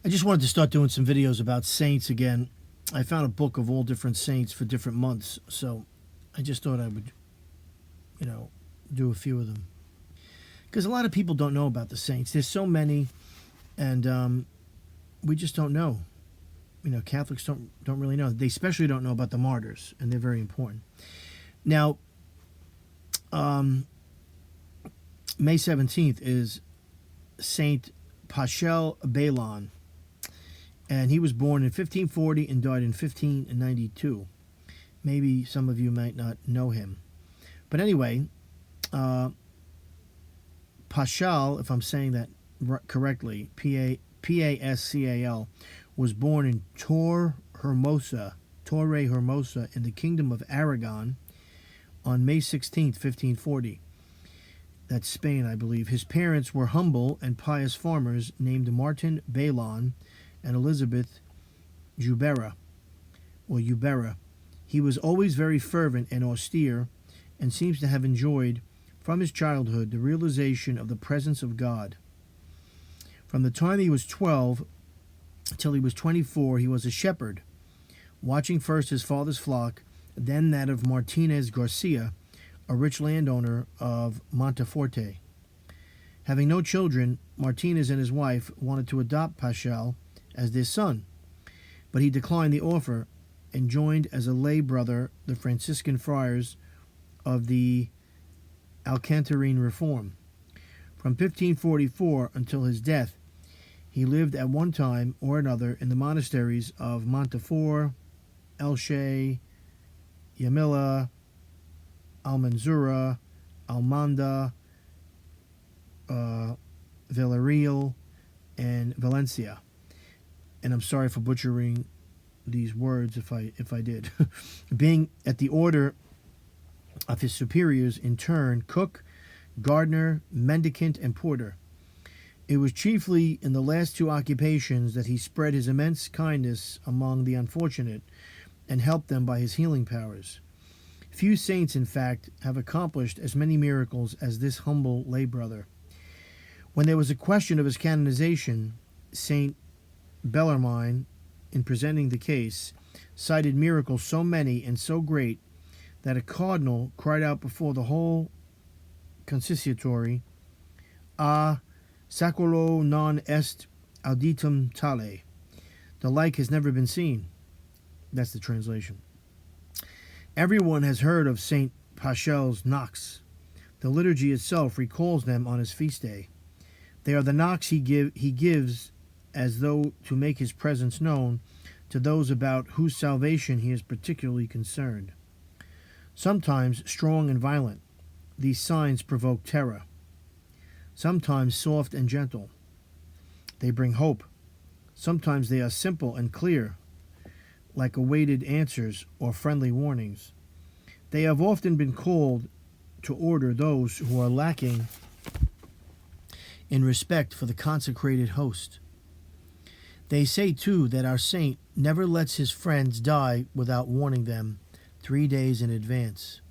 I just wanted to start doing some videos about saints again. I found a book of all different saints for different months, so I just thought I would, do a few of them. Because a lot of people don't know about the saints. There's so many, and we just don't know. Catholics don't really know. They especially don't know about the martyrs, and they're very important. Now, May 17th is Saint Pascal Babylon, and he was born in 1540 and died in 1592. Maybe some of you might not know him. But anyway, Pascal, if I'm saying that correctly, Pascal, was born in Torre Hermosa in the Kingdom of Aragon on May 16th, 1540. That's Spain, I believe. His parents were humble and pious farmers named Martin Baylon and Elizabeth Jubera. He was always very fervent and austere, and seems to have enjoyed from his childhood the realization of the presence of God. From the time he was 12 till he was 24, he was a shepherd, watching first his father's flock, then that of Martinez Garcia, a rich landowner of Monteforte. Having no children, Martinez and his wife wanted to adopt Pascal as their son, but he declined the offer and joined as a lay brother the Franciscan friars of the Alcantarine Reform. From 1544 until his death, he lived at one time or another in the monasteries of Montefiore, Elche, Yamila, Almanzura, Almanda, Villarreal, and Valencia. And I'm sorry for butchering these words if I did. Being at the order of his superiors in turn, cook, gardener, mendicant, and porter. It was chiefly in the last two occupations that he spread his immense kindness among the unfortunate and helped them by his healing powers. Few saints, in fact, have accomplished as many miracles as this humble lay brother. When there was a question of his canonization, Saint Bellarmine, in presenting the case, cited miracles so many and so great that a cardinal cried out before the whole consistory, "A saculo non est auditum tale." The like has never been seen. That's the translation. Everyone has heard of Saint Pascal's knocks. The liturgy itself recalls them on his feast day. They are the knocks he gives as though to make his presence known to those about whose salvation he is particularly concerned. Sometimes strong and violent, these signs provoke terror. Sometimes soft and gentle, they bring hope. Sometimes they are simple and clear, like awaited answers or friendly warnings. They have often been called to order those who are lacking in respect for the consecrated host. They say, too, that our saint never lets his friends die without warning them 3 days in advance,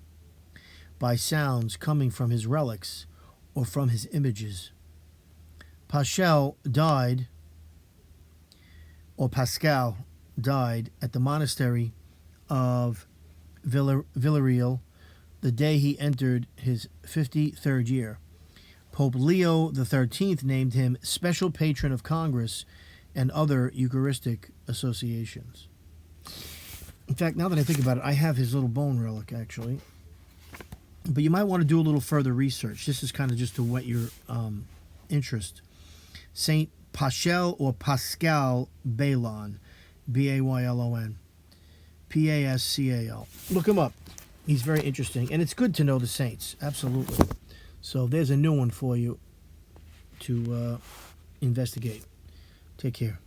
by sounds coming from his relics or from his images. Pascal died at the monastery of Villarreal the day he entered his 53rd year. Pope Leo XIII named him special patron of Congress and other Eucharistic associations. In fact, now that I think about it, I have his little bone relic, actually. But you might want to do a little further research. This is kind of just to whet your interest. Saint Pascal or Pascal Baylon, Baylon, Pascal. Look him up. He's very interesting. And it's good to know the saints, absolutely. So there's a new one for you to investigate. Take care.